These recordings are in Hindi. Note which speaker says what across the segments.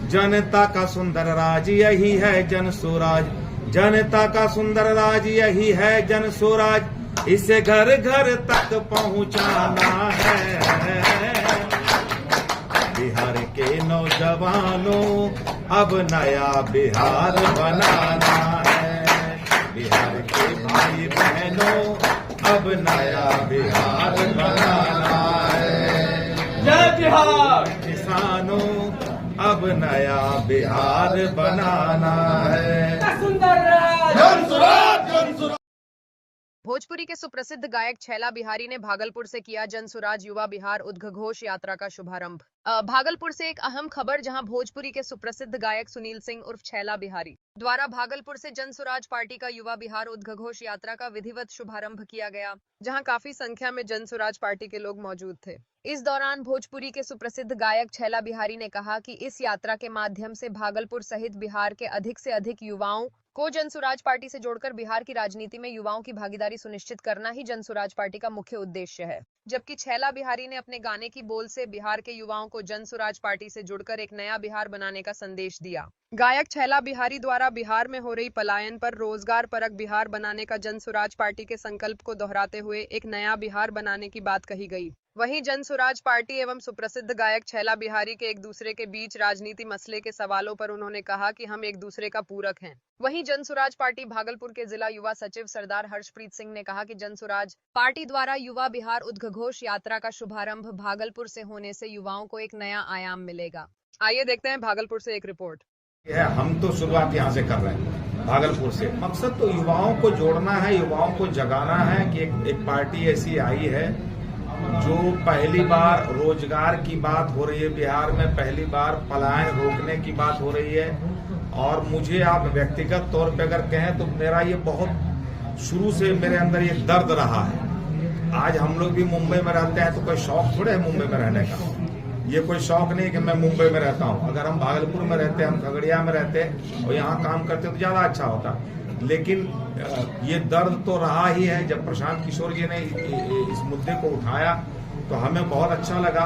Speaker 1: जनता का सुंदर राज यही है जन स्वराज, जनता का सुंदर राज यही है जन स्वराज, इसे घर घर तक पहुंचाना है। बिहार के नौजवानों अब नया बिहार बनाना है, बिहार के भाई बहनों अब नया बिहार बनाना है।
Speaker 2: जय बिहार।
Speaker 1: किसानों अब नया बिहार बनाना है।
Speaker 2: सुंदर
Speaker 3: भोजपुरी के सुप्रसिद्ध गायक छैला बिहारी ने भागलपुर से किया जनसुराज युवा बिहार उद्घोष यात्रा का शुभारंभ। भागलपुर से एक अहम खबर, जहां भोजपुरी के सुप्रसिद्ध गायक सुनील सिंह उर्फ छैला बिहारी द्वारा भागलपुर से जनसुराज पार्टी का युवा बिहार उद्घोष यात्रा का विधिवत शुभारंभ किया गया, जहां काफी संख्या में जनसुराज पार्टी के लोग मौजूद थे। इस दौरान भोजपुरी के सुप्रसिद्ध गायक छैला बिहारी ने कहा कि इस यात्रा के माध्यम से भागलपुर सहित बिहार के अधिक से अधिक युवाओं को जनसुराज पार्टी से जोड़कर बिहार की राजनीति में युवाओं की भागीदारी सुनिश्चित करना ही जनसुराज पार्टी का मुख्य उद्देश्य है। जबकि छैला बिहारी ने अपने गाने की बोल से बिहार के युवाओं को जनसुराज पार्टी से जुड़कर एक नया बिहार बनाने का संदेश दिया। गायक छैला बिहारी द्वारा बिहार में हो रही पलायन पर रोजगार परक बिहार बनाने का जनसुराज पार्टी के संकल्प को दोहराते हुए एक नया बिहार बनाने की बात कही गई। वहीं जनसुराज पार्टी एवं सुप्रसिद्ध गायक छैला बिहारी के एक दूसरे के बीच राजनीति मसले के सवालों पर उन्होंने कहा कि हम एक दूसरे का पूरक हैं। वहीं जनसुराज पार्टी भागलपुर के जिला युवा सचिव सरदार हर्षप्रीत सिंह ने कहा कि जनसुराज पार्टी द्वारा युवा बिहार उद्घोष यात्रा का शुभारंभ भागलपुर से होने से युवाओं को एक नया आयाम मिलेगा। आइए देखते हैं भागलपुर से एक रिपोर्ट।
Speaker 1: हम तो शुरुआत यहाँ से कर रहे हैं भागलपुर से। मकसद तो युवाओं को जोड़ना है, युवाओं को जगाना है कि एक पार्टी ऐसी आई है जो पहली बार रोजगार की बात हो रही है बिहार में, पहली बार पलायन रोकने की बात हो रही है। और मुझे आप व्यक्तिगत तौर पे अगर कहें तो मेरा ये बहुत शुरू से मेरे अंदर ये दर्द रहा है। आज हम लोग भी मुंबई में रहते हैं तो कोई शौक थोड़े है मुंबई में रहने का, ये कोई शौक नहीं कि मैं मुंबई में रहता हूँ। अगर हम भागलपुर में रहते, हम खगड़िया में रहते और यहाँ काम करते तो ज्यादा अच्छा होता। लेकिन ये दर्द तो रहा ही है। जब प्रशांत किशोर जी ने इस मुद्दे को उठाया तो हमें बहुत अच्छा लगा।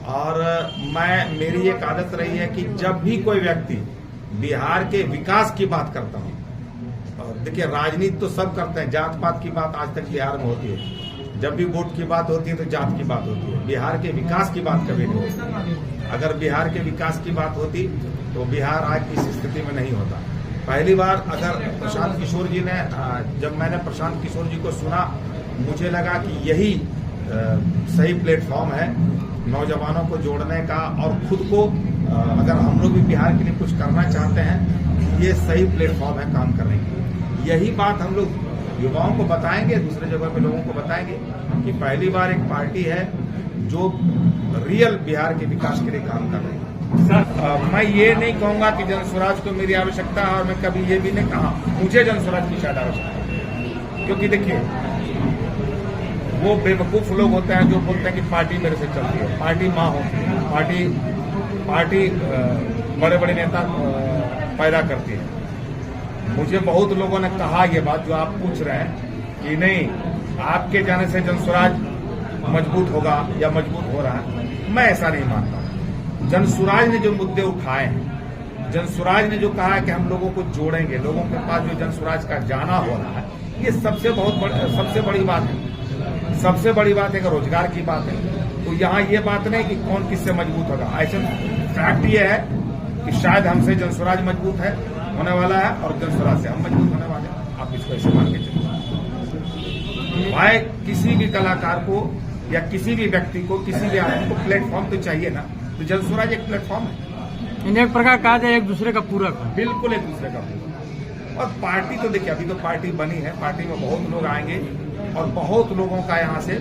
Speaker 1: और मेरी एक आदत रही है कि जब भी कोई व्यक्ति बिहार के विकास की बात करता हूँ, और देखिए राजनीति तो सब करते हैं, जात पात की बात आज तक बिहार में होती है। जब भी वोट की बात होती है तो जात की बात होती है, बिहार के विकास की बात कभी नहीं होती। अगर बिहार के विकास की बात होती तो बिहार आज इस स्थिति में नहीं होता। पहली बार अगर प्रशांत किशोर जी ने, जब मैंने प्रशांत किशोर जी को सुना, मुझे लगा कि यही सही प्लेटफॉर्म है नौजवानों को जोड़ने का। और खुद को अगर हम लोग भी बिहार के लिए कुछ करना चाहते हैं, ये सही प्लेटफॉर्म है काम करने की। यही बात हम लोग युवाओं को बताएंगे, दूसरे जगह पे लोगों को बताएंगे कि पहली बार एक पार्टी है जो रियल बिहार के विकास के लिए काम कर रही है। मैं ये नहीं कहूंगा कि जनसुराज को मेरी आवश्यकता है, और मैं कभी ये भी नहीं कहा मुझे जनसुराज की शायद आवश्यकता है। क्योंकि देखिए वो बेवकूफ लोग होते हैं जो बोलते हैं कि पार्टी मेरे से चलती है। पार्टी माँ होती है, पार्टी बड़े बड़े नेता पैदा करती है। मुझे बहुत लोगों ने कहा ये बात जो आप पूछ रहे हैं कि नहीं आपके जाने से जनसुराज मजबूत होगा या मजबूत हो रहा है। मैं ऐसा नहीं मानता। जनसुराज ने जो मुद्दे उठाए हैं, जनसुराज ने जो कहा है कि हम लोगों को जोड़ेंगे, लोगों के पास जो जनसुराज का जाना हो रहा है, ये सबसे बड़ी बात है। सबसे बड़ी बात है कि रोजगार की बात है। तो यहाँ ये बात नहीं कि कौन किससे मजबूत होगा। ऐसे फैक्ट ये है कि शायद हमसे जनसुराज मजबूत है होने वाला है और जनसुराज से हम मजबूत होने वाले हैं। आप इसको ऐसे मान के चलिए। भाई किसी भी कलाकार को या किसी भी व्यक्ति को, किसी भी आदमी को प्लेटफॉर्म तो चाहिए ना। तो जनसुराज एक प्लेटफॉर्म है।
Speaker 2: एक प्रकार कहा जाए एक दूसरे का पूरक है।
Speaker 1: बिल्कुल एक दूसरे का पूरक। और पार्टी तो देखिए अभी तो पार्टी बनी है, पार्टी में बहुत लोग आएंगे और बहुत लोगों का यहाँ से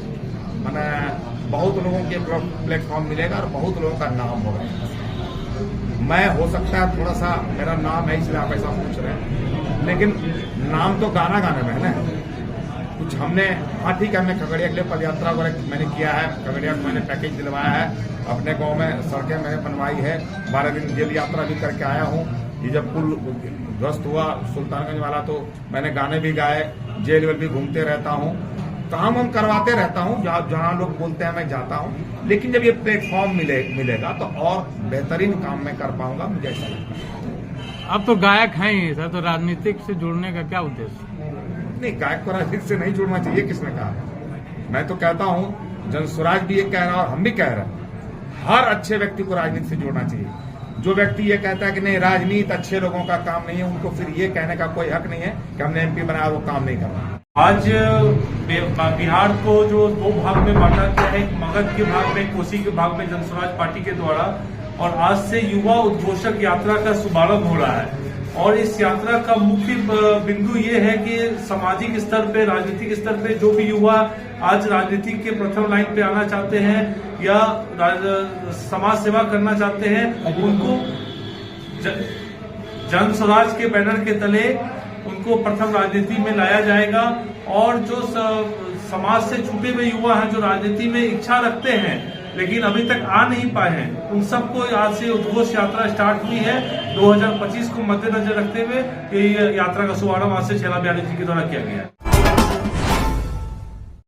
Speaker 1: मैंने बहुत लोगों के प्लेटफॉर्म मिलेगा और बहुत लोगों का नाम होगा। मैं हो सकता है थोड़ा सा मेरा नाम है इसलिए आप ऐसा पूछ रहे हैं, लेकिन नाम तो गाना गाने में है ना। कुछ हमने, हाँ ठीक है, मैं खगड़िया के लिए पदयात्रा वगैरह मैंने किया है, खगड़िया को मैंने पैकेज दिलवाया है, अपने गांव में सड़कें मैंने बनवाई है, 12 दिन जेल यात्रा भी करके आया हूँ। ये जब पुल ध्वस्त हुआ सुल्तानगंज वाला तो मैंने गाने भी गाए, जेल वेल भी घूमते रहता हूँ। काम हम करवाते रहता हूं, जहां लोग बोलते हैं मैं जाता हूं, लेकिन जब ये प्लेटफॉर्म मिलेगा तो और बेहतरीन काम मैं कर पाऊंगा, मुझे ऐसा लगता है।
Speaker 2: अब तो गायक हैं ही सर, तो राजनीतिक से जुड़ने का क्या उद्देश्य?
Speaker 1: नहीं, गायक को राजनीति से नहीं जुड़ना चाहिए, किसने कहा? मैं तो कहता हूं, जनसुराज भी ये कह रहा है और हम भी कह रहे हैं, हर अच्छे व्यक्ति को राजनीति से जुड़ना चाहिए। जो व्यक्ति ये कहता है कि नहीं राजनीति अच्छे लोगों का काम नहीं है, उनको फिर ये कहने का कोई हक नहीं है कि हमने एमपी बनाया वो काम नहीं करना।
Speaker 4: आज बिहार को जो दो भाग में बांटा गया है, एक मगध के भाग में, कोसी के भाग में जनसुराज पार्टी के द्वारा, और आज से युवा उद्घोषक यात्रा का शुभारंभ हो रहा है। और इस यात्रा का मुख्य बिंदु ये है कि सामाजिक स्तर पे, राजनीतिक स्तर पे जो भी युवा आज राजनीति के प्रथम लाइन पे आना चाहते हैं या समाज सेवा करना चाहते हैं, उनको जनसुराज के बैनर के तले उनको प्रथम राजनीति में लाया जाएगा। और जो समाज से छूटे हुए युवा हैं, जो राजनीति में इच्छा रखते हैं लेकिन अभी तक आ नहीं पाए हैं, उन सबको आज से उद्घोष यात्रा स्टार्ट हुई है। 2025 को मद्देनजर रखते हुए ये यात्रा का शुभारंभ आज से छैला बिहारी जी के द्वारा किया गया है।